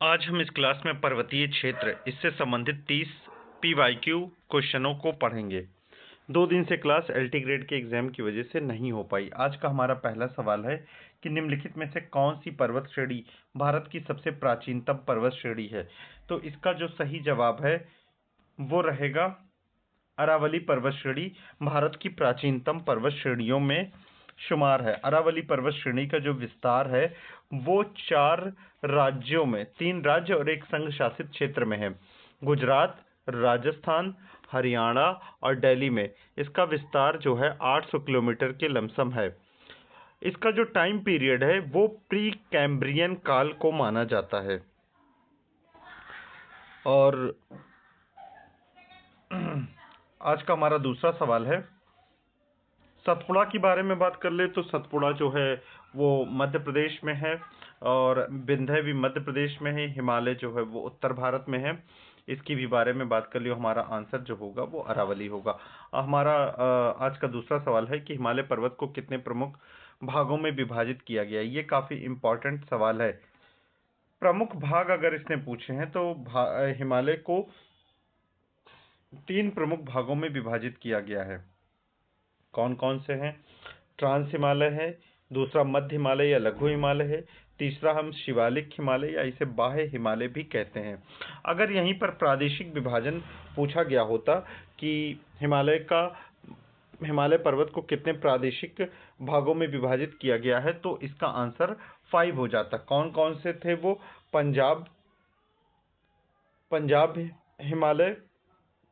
आज हम इस क्लास में पर्वतीय क्षेत्र इससे संबंधित 30 PYQ क्वेश्चनों को पढ़ेंगे। 2 दिन से क्लास LT ग्रेड के एग्जाम की वजह से नहीं हो पाई। आज का हमारा पहला सवाल है कि निम्नलिखित में से कौन सी पर्वत श्रेणी भारत की सबसे प्राचीनतम पर्वत श्रेणी है। तो इसका जो सही जवाब है वो रहेगा अरावली पर्वत श्रेणी भारत की प्राचीनतम पर्वत श्रेणियों में शुमार है। अरावली पर्वत श्रेणी का जो विस्तार है वो 4 राज्यों में, 3 राज्य और एक संघ शासित क्षेत्र में है। गुजरात, राजस्थान, हरियाणा और दिल्ली में इसका विस्तार जो है 800 किलोमीटर के लमसम है। इसका जो टाइम पीरियड है वो प्री कैम्ब्रियन काल को माना जाता है। और आज का हमारा दूसरा सवाल है, सतपुड़ा के बारे में बात कर ले तो सतपुड़ा जो है वो मध्य प्रदेश में है और विंध्य भी मध्य प्रदेश में है। हिमालय जो है वो उत्तर भारत में है। इसकी भी बारे में बात कर लियो, हमारा आंसर जो होगा वो अरावली होगा। हमारा आज का दूसरा सवाल है कि हिमालय पर्वत को कितने प्रमुख भागों में विभाजित किया गया है। ये काफी इंपॉर्टेंट सवाल है। प्रमुख भाग अगर इसने पूछे हैं तो हिमालय को 3 प्रमुख भागों में विभाजित किया गया है। कौन कौन से हैं? ट्रांस हिमालय है, दूसरा मध्य हिमालय या लघु हिमालय है, तीसरा हम शिवालिक हिमालय या इसे बाह्य हिमालय भी कहते हैं। अगर यहीं पर प्रादेशिक विभाजन पूछा गया होता कि हिमालय पर्वत को कितने प्रादेशिक भागों में विभाजित किया गया है तो इसका आंसर 5 हो जाता। कौन कौन से थे वो? पंजाब हिमालय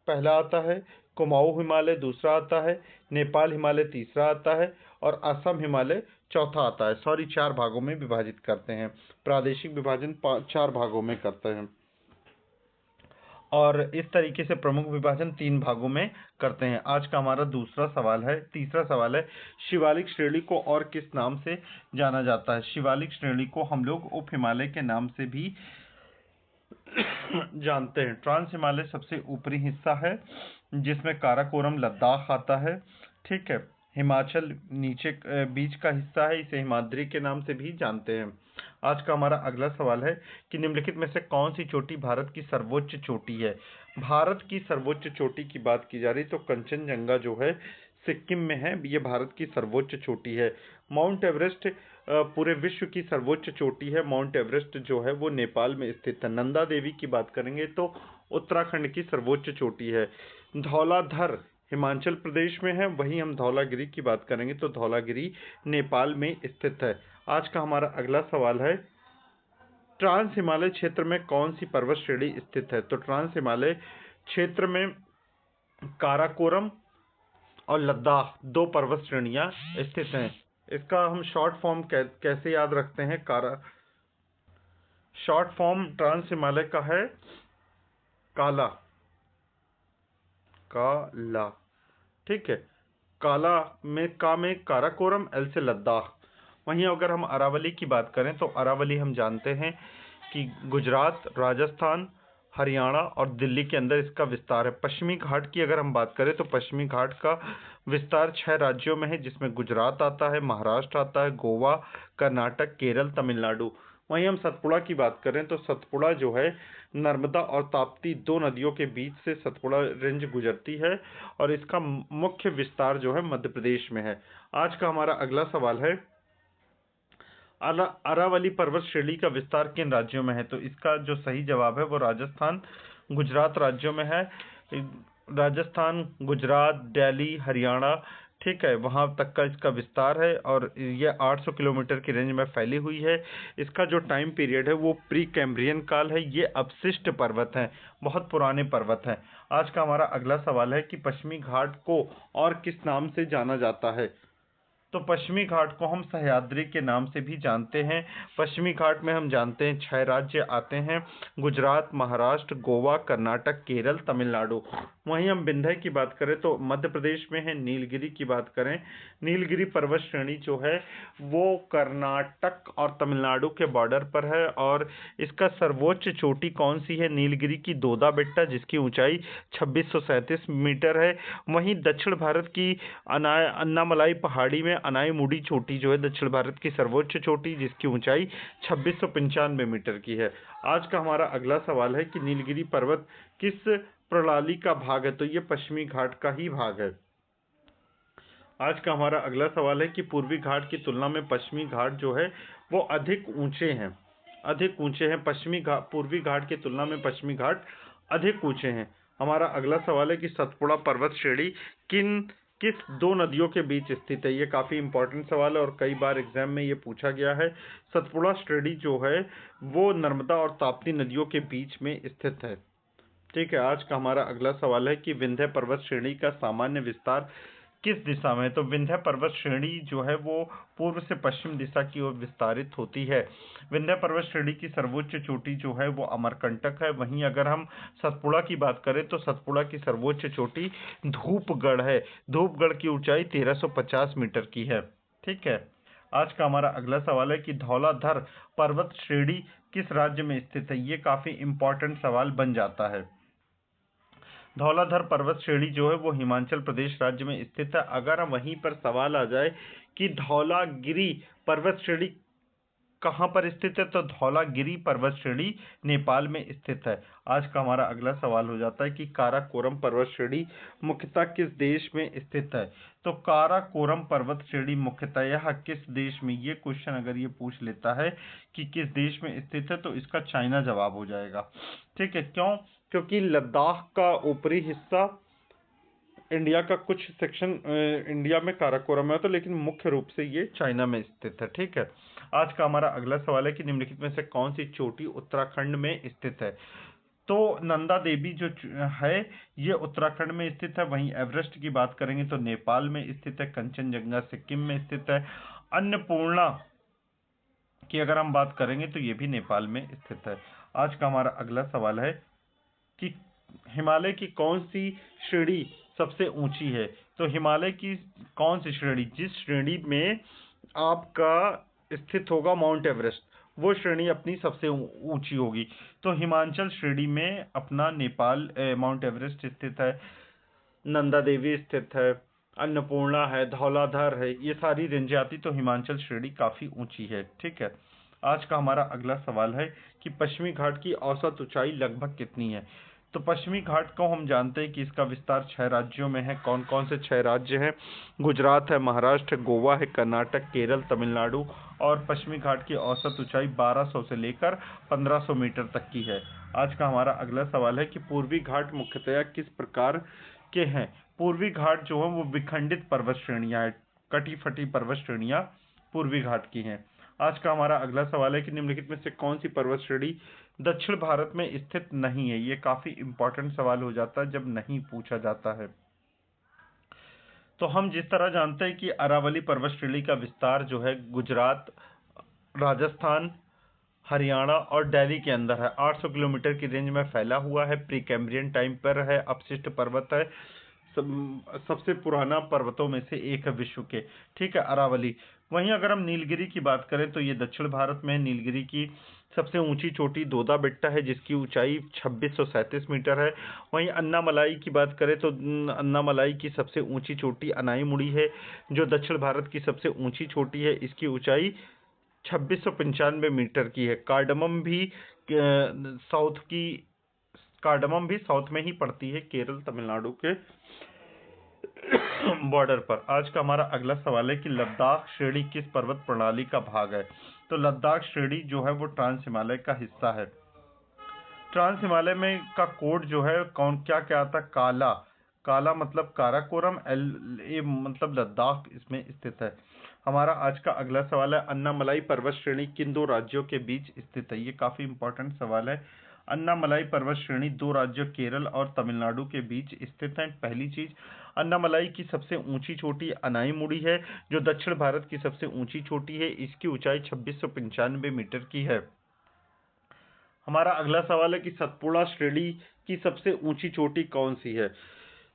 पहला आता है, कुमाऊं हिमालय दूसरा आता है, नेपाल हिमालय तीसरा आता है और असम हिमालय चौथा आता है। 4 भागों में विभाजित करते हैं। प्रादेशिक विभाजन 4 भागों में करते हैं और इस तरीके से प्रमुख विभाजन 3 भागों में करते हैं। आज का हमारा तीसरा सवाल है, शिवालिक श्रेणी को और किस नाम से जाना जाता है? शिवालिक श्रेणी को हम लोग उप हिमालय के नाम से भी जानते हैं। ट्रांस हिमालय सबसे ऊपरी हिस्सा है जिसमें काराकोरम लद्दाख आता है। ठीक है, हिमाचल नीचे बीच का हिस्सा है, इसे हिमाद्री के नाम से भी जानते हैं। आज का हमारा अगला सवाल है कि निम्नलिखित में से कौन सी चोटी भारत की सर्वोच्च चोटी है? भारत की सर्वोच्च चोटी की बात की जा रही तो कंचनजंगा जो है सिक्किम में है, ये भारत की सर्वोच्च चोटी है। माउंट एवरेस्ट पूरे विश्व की सर्वोच्च चोटी है। माउंट एवरेस्ट जो है वो नेपाल में स्थित है। नंदा देवी की बात करेंगे तो उत्तराखंड की सर्वोच्च चोटी है। धौलाधर हिमाचल प्रदेश में है, वहीं हम धौलागिरी की बात करेंगे तो धौलागिरी नेपाल में स्थित है। आज का हमारा अगला सवाल है, ट्रांस हिमालय क्षेत्र में कौन सी पर्वत श्रेणी स्थित है? तो ट्रांस हिमालय क्षेत्र में काराकोरम और लद्दाख 2 पर्वत श्रेणियां स्थित हैं। इसका हम शॉर्ट फॉर्म कैसे याद रखते हैं? शॉर्ट फॉर्म ट्रांस हिमालय का है काला। ठीक है, काला में काराकोरम, एल से लद्दाख। वहीं अगर हम अरावली की बात करें तो अरावली हम जानते हैं कि गुजरात, राजस्थान, हरियाणा और दिल्ली के अंदर इसका विस्तार है। पश्चिमी घाट की अगर हम बात करें तो पश्चिमी घाट का विस्तार 6 राज्यों में है जिसमें गुजरात आता है, महाराष्ट्र आता है, गोवा, कर्नाटक, केरल, तमिलनाडु। वहीं हम सतपुड़ा की बात करें तो सतपुड़ा जो है नर्मदा और ताप्ती 2 नदियों के बीच से सतपुड़ा रेंज गुजरती है और इसका मुख्य विस्तार जो है मध्य प्रदेश में है। आज का हमारा अगला सवाल है, अरावली पर्वत श्रेणी का विस्तार किन राज्यों में है? तो इसका जो सही जवाब है वो राजस्थान, गुजरात राज्यों में है। राजस्थान, गुजरात, दिल्ली, हरियाणा, ठीक है, वहां तक का इसका विस्तार है और ये 800 किलोमीटर की रेंज में फैली हुई है। इसका जो टाइम पीरियड है वो प्री कैम्ब्रियन काल है। ये अवशिष्ट पर्वत हैं, बहुत पुराने पर्वत हैं। आज का हमारा अगला सवाल है कि पश्चिमी घाट को और किस नाम से जाना जाता है? तो पश्चिमी घाट को हम सह्याद्री के नाम से भी जानते हैं। पश्चिमी घाट में हम जानते हैं 6 राज्य आते हैं, गुजरात, महाराष्ट्र, गोवा, कर्नाटक, केरल, तमिलनाडु। वहीं हम विंध्य की बात करें तो मध्य प्रदेश में है। नीलगिरी की बात करें, नीलगिरी पर्वत श्रेणी जो है वो कर्नाटक और तमिलनाडु के बॉर्डर पर है और इसका सर्वोच्च चोटी कौन सी है? नीलगिरी की दोदा बेट्टा जिसकी ऊंचाई 2637 मीटर है। वहीं दक्षिण भारत की अन्नामलाई पहाड़ी में अनाईमुड़ी चोटी जो है दक्षिण भारत की सर्वोच्च चोटी, जिसकी ऊंचाई 2695 मीटर की है। आज का हमारा अगला सवाल है कि नीलगिरी पर्वत किस प्रणाली का भाग है? तो ये पश्चिमी घाट का ही भाग है। आज का हमारा अगला सवाल है कि पूर्वी घाट की तुलना में पश्चिमी घाट जो है वो अधिक ऊंचे हैं, पूर्वी घाट की तुलना में पश्चिमी घाट अधिक ऊंचे हैं। हमारा अगला सवाल है कि सतपुड़ा पर्वत श्रेणी किस दो नदियों के बीच स्थित है? ये काफी इंपॉर्टेंट सवाल है और कई बार एग्जाम में ये पूछा गया है। सतपुड़ा श्रेणी जो है वो नर्मदा और ताप्ती नदियों के बीच में स्थित है। ठीक है। आज का हमारा अगला सवाल है कि विंध्य पर्वत श्रेणी का सामान्य विस्तार किस दिशा में? तो विंध्य पर्वत श्रेणी जो है वो पूर्व से पश्चिम दिशा की ओर विस्तारित होती है। विंध्य पर्वत श्रेणी की सर्वोच्च चोटी जो है वो अमरकंटक है। वहीं अगर हम सतपुड़ा की बात करें तो सतपुड़ा की सर्वोच्च चोटी धूपगढ़ है। धूपगढ़ की ऊंचाई 1350 मीटर की है। ठीक है। आज का हमारा अगला सवाल है कि धौलाधर पर्वत श्रेणी किस राज्य में स्थित है? ये काफी इंपॉर्टेंट सवाल बन जाता है। धौलाधर पर्वत श्रेणी जो है वो हिमाचल प्रदेश राज्य में स्थित है। अगर वहीं पर सवाल आ जाए कि धौलागिरी पर्वत श्रेणी कहाँ पर स्थित है, तो धौलागिरी पर्वत श्रेणी नेपाल में स्थित है। आज का हमारा अगला सवाल हो जाता है कि काराकोरम पर्वत श्रेणी मुख्यतः किस देश में स्थित है? तो काराकोरम पर्वत श्रेणी मुख्यतः किस देश में, ये क्वेश्चन अगर ये पूछ लेता है कि किस देश में स्थित है तो इसका चाइना जवाब हो जाएगा। ठीक है। क्यों? क्योंकि लद्दाख का ऊपरी हिस्सा इंडिया का कुछ सेक्शन इंडिया में काराकोरम में होता है, लेकिन मुख्य रूप से ये चाइना में स्थित है। ठीक है। आज का हमारा अगला सवाल है कि निम्नलिखित में से कौन सी चोटी उत्तराखंड में स्थित है? तो नंदा देवी जो है ये उत्तराखंड में स्थित है। वहीं एवरेस्ट की बात करेंगे तो नेपाल में स्थित है। कंचनजंगा सिक्किम में स्थित है। अन्नपूर्णा की अगर हम बात करेंगे तो ये भी नेपाल में स्थित है। आज का हमारा अगला सवाल है कि हिमालय की कौन सी श्रेणी सबसे ऊंची है? तो हिमालय की कौन सी श्रेणी, जिस श्रेणी में आपका स्थित होगा माउंट एवरेस्ट, वो श्रेणी अपनी सबसे ऊंची होगी। तो हिमाचल श्रेणी में अपना नेपाल माउंट एवरेस्ट स्थित है, नंदा देवी स्थित है, अन्नपूर्णा है, धौलाधर है, ये सारी रेंज आती। तो हिमाचल श्रेणी काफी ऊंची है। ठीक है। आज का हमारा अगला सवाल है कि पश्चिमी घाट की औसत ऊंचाई लगभग कितनी है? तो पश्चिमी घाट को हम जानते हैं कि इसका विस्तार 6 राज्यों में है। कौन कौन से 6 राज्य हैं? गुजरात है, महाराष्ट्र, गोवा है, कर्नाटक, केरल, तमिलनाडु। और पश्चिमी घाट की औसत ऊंचाई 1200 से लेकर 1500 मीटर तक की है। आज का हमारा अगला सवाल है कि पूर्वी घाट मुख्यतया किस प्रकार के हैं? पूर्वी घाट जो है वो विखंडित पर्वत श्रेणियां हैं, कटी फटी पर्वत श्रेणियां पूर्वी घाट की हैं। आज का हमारा अगला सवाल है कि निम्नलिखित में से कौन सी पर्वत श्रेणी दक्षिण भारत में स्थित नहीं है? ये काफी इंपॉर्टेंट सवाल हो जाता है जब नहीं पूछा जाता है। तो हम जिस तरह जानते हैं कि अरावली पर्वत श्रेणी का विस्तार जो है गुजरात, राजस्थान, हरियाणा और दिल्ली के अंदर है। 800 किलोमीटर की रेंज में फैला हुआ है। प्री कैम्ब्रियन टाइम पर है, अपशिष्ट पर्वत है, सबसे पुराना पर्वतों में से एक है विश्व के। ठीक है, अरावली। वहीं अगर हम नीलगिरी की बात करें तो ये दक्षिण भारत में नीलगिरी की सबसे ऊंची चोटी दोदा बेट्टा है, जिसकी ऊंचाई 2637 मीटर है। वहीं अन्नामलाई की बात करें तो अन्नामलाई की सबसे ऊंची चोटी अनाईमुड़ी है, जो दक्षिण भारत की सबसे ऊंची चोटी है। इसकी ऊंचाई 2695 मीटर की है। कार्डमम भी साउथ में ही पड़ती है, केरल तमिलनाडु के बॉर्डर पर। आज का हमारा अगला सवाल है कि लद्दाख श्रेणी किस पर्वत प्रणाली का भाग है? तो लद्दाख श्रेणी जो है वो ट्रांस हिमालय का हिस्सा है। ट्रांस हिमालय में का कोड जो है क्या क्या आता है? काला मतलब काराकोरम, मतलब लद्दाख इसमें स्थित है। हमारा आज का अगला सवाल है अन्नामलाई पर्वत श्रेणी किन 2 राज्यों के बीच स्थित है? ये काफी इंपॉर्टेंट सवाल है। अन्नामलाई पर्वत श्रेणी 2 राज्यों केरल और तमिलनाडु के बीच स्थित है। पहली चीज, अन्नामलाई की सबसे ऊंची चोटी अनाईमुड़ी है, जो दक्षिण भारत की सबसे ऊंची चोटी है। इसकी ऊंचाई 2695 मीटर की है। हमारा अगला सवाल है कि सतपुड़ा श्रेणी की सबसे ऊंची चोटी कौन सी है?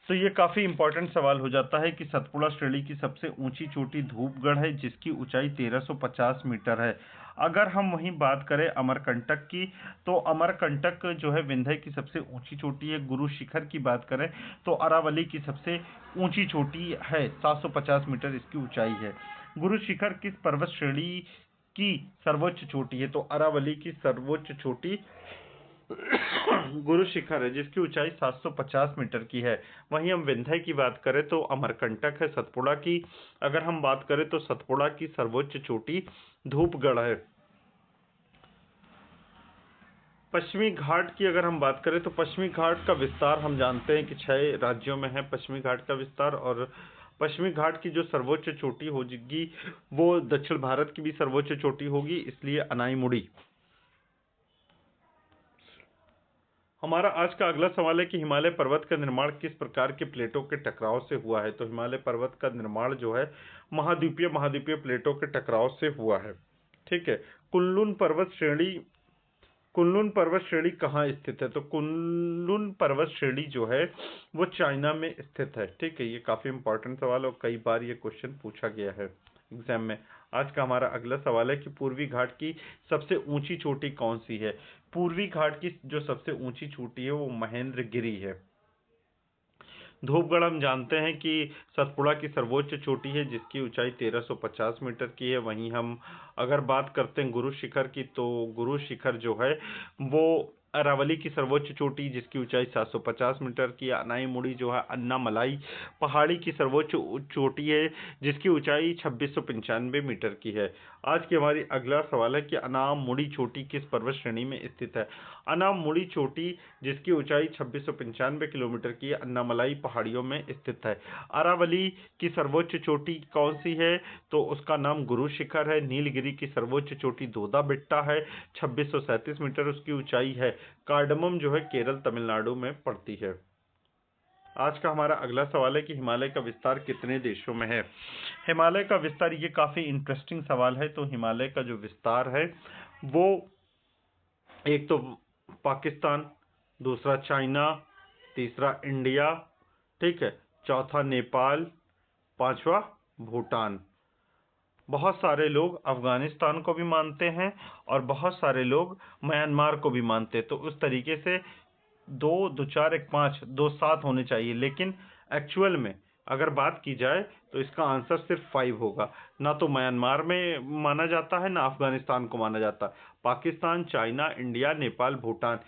तो ये काफी इंपॉर्टेंट सवाल हो जाता है कि सतपुड़ा श्रेणी की सबसे ऊंची चोटी धूपगढ़ है, जिसकी ऊंचाई 1350 मीटर है। अगर हम वहीं बात करें अमरकंटक की, तो अमरकंटक जो है विंध्य की सबसे ऊंची चोटी है। गुरु शिखर की बात करें तो अरावली की सबसे ऊंची चोटी है, 750 मीटर इसकी ऊंचाई है। गुरु शिखर किस पर्वत श्रेणी की सर्वोच्च चोटी है? तो अरावली की सर्वोच्च चोटी गुरु शिखर है, जिसकी ऊंचाई 750 मीटर की है। वहीं हम विंध्य की बात करें तो अमरकंटक है। सतपुड़ा की अगर हम बात करें तो सतपुड़ा की सर्वोच्च चोटी धूपगढ़ है। पश्चिमी घाट की अगर हम बात करें तो पश्चिमी घाट का विस्तार हम जानते हैं कि 6 राज्यों में है पश्चिमी घाट का विस्तार। और पश्चिमी घाट की जो सर्वोच्च चोटी होगी वो दक्षिण भारत की भी सर्वोच्च चोटी होगी, इसलिए अनाईमुड़ी। हमारा आज का अगला सवाल है कि हिमालय पर्वत का निर्माण किस प्रकार के प्लेटों के टकराव से हुआ है? तो हिमालय पर्वत का निर्माण जो है महाद्वीपीय प्लेटों के टकराव से हुआ है। ठीक है। कुनलुन पर्वत श्रेणी कहाँ स्थित है? तो कुनलुन पर्वत श्रेणी जो है वो चाइना में स्थित है। ठीक है, ये काफी इंपॉर्टेंट सवाल और कई बार ये क्वेश्चन पूछा गया है एग्जाम में। आज का हमारा अगला सवाल है कि पूर्वी घाट की सबसे ऊंची चोटी कौन सी है? पूर्वी घाट की जो सबसे ऊंची चोटी है वो महेंद्रगिरी है। धूपगढ़ हम जानते हैं कि सतपुड़ा की सर्वोच्च चोटी है, जिसकी ऊंचाई 1350 मीटर की है। वहीं हम अगर बात करते हैं गुरु शिखर की, तो गुरु शिखर जो है वो अरावली की सर्वोच्च चोटी, जिसकी ऊंचाई 750 मीटर की है। अनाईमुड़ी जो है अन्नामलाई पहाड़ी की सर्वोच्च चोटी है, जिसकी ऊंचाई 2695 मीटर की है। आज की हमारी अगला सवाल है कि अनामुड़ी चोटी किस पर्वत श्रेणी में स्थित है? अनामुड़ी चोटी जिसकी ऊंचाई 2695 किलोमीटर की है, अन्नामलाई पहाड़ियों में स्थित है। अरावली की सर्वोच्च चोटी कौन सी है? तो उसका नाम गुरु शिखर है। नीलगिरी की सर्वोच्च चोटी दोदा बेट्टा है, 2637 मीटर उसकी ऊंचाई है। कार्डमम जो है केरल तमिलनाडु में पड़ती है। आज का हमारा अगला सवाल है कि हिमालय का विस्तार कितने देशों में है? हिमालय का विस्तार, ये काफी इंटरेस्टिंग सवाल है। तो हिमालय का जो विस्तार है वो एक तो पाकिस्तान, दूसरा चाइना, तीसरा इंडिया, ठीक है, चौथा नेपाल, पांचवा भूटान। बहुत सारे लोग अफगानिस्तान को भी मानते हैं और बहुत सारे लोग म्यांमार को भी मानते हैं। तो उस तरीके से 2 2 4 1 5 2 7 होने चाहिए, लेकिन एक्चुअल में अगर बात की जाए तो इसका आंसर सिर्फ 5 होगा। ना तो म्यांमार में माना जाता है, ना अफगानिस्तान को माना जाता। Pakistan, China, India, Nepal, Bhutan.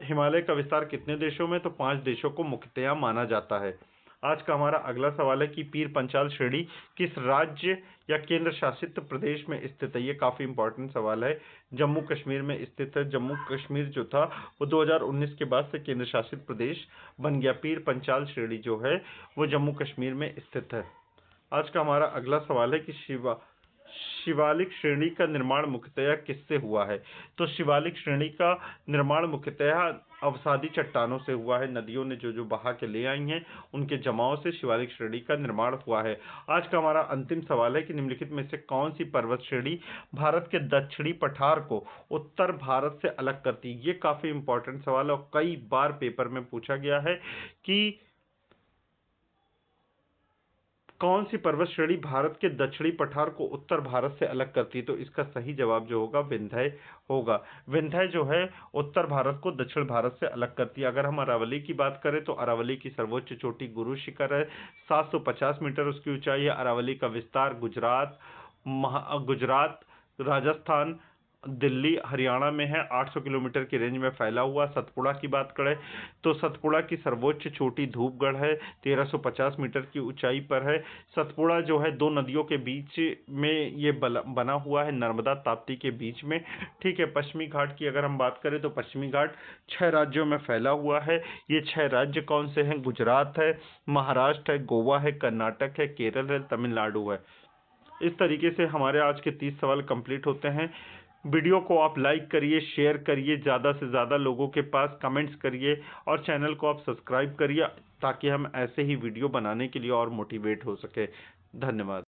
हिमालय का विस्तार कितने देशों में? तो 5 देशों को मुख्यतया माना जाता है। आज का हमारा अगला सवाल है कि पीर पंचाल श्रेणी किस राज्य या केंद्र शासित प्रदेश में स्थित है? ये काफी इंपॉर्टेंट सवाल है। जम्मू कश्मीर में स्थित है। जम्मू कश्मीर जो था वो 2019 के बाद से केंद्र शासित प्रदेश बन गया। पीर पंचाल श्रेणी जो है वो जम्मू कश्मीर में स्थित है। आज का हमारा अगला सवाल है कि शिवालिक श्रेणी का निर्माण मुख्यतया किससे हुआ है? तो शिवालिक श्रेणी का निर्माण मुख्यतया अवसादी चट्टानों से हुआ है। नदियों ने जो बहा के ले आई हैं, उनके जमाव से शिवालिक श्रेणी का निर्माण हुआ है। आज का हमारा अंतिम सवाल है कि निम्नलिखित में से कौन सी पर्वत श्रेणी भारत के दक्षिणी पठार को उत्तर भारत से अलग करती है? ये काफी इंपॉर्टेंट सवाल है और कई बार पेपर में पूछा गया है कि कौन सी पर्वत श्रेणी भारत के दक्षिणी पठार को उत्तर भारत से अलग करती है? तो इसका सही जवाब जो होगा विंध्य होगा। विंध्य जो है उत्तर भारत को दक्षिण भारत से अलग करती है। अगर हम अरावली की बात करें तो अरावली की सर्वोच्च चोटी गुरु शिखर है, 750 मीटर उसकी ऊंचाई है। अरावली का विस्तार गुजरात, राजस्थान, दिल्ली, हरियाणा में है। 800 किलोमीटर की रेंज में फैला हुआ। सतपुड़ा की बात करें तो सतपुड़ा की सर्वोच्च चोटी धूपगढ़ है, 1350 मीटर की ऊंचाई पर है। सतपुड़ा जो है 2 नदियों के बीच में ये बना हुआ है, नर्मदा ताप्ती के बीच में। ठीक है। पश्चिमी घाट की अगर हम बात करें तो पश्चिमी घाट 6 राज्यों में फैला हुआ है। ये 6 राज्य कौन से हैं? गुजरात है, महाराष्ट्र है, गोवा है, कर्नाटक है, केरल है, तमिलनाडु है। इस तरीके से हमारे आज के 30 सवाल कंप्लीट होते हैं। वीडियो को आप लाइक करिए, शेयर करिए, ज़्यादा से ज़्यादा लोगों के पास कमेंट्स करिए और चैनल को आप सब्सक्राइब करिए ताकि हम ऐसे ही वीडियो बनाने के लिए और मोटिवेट हो सके। धन्यवाद।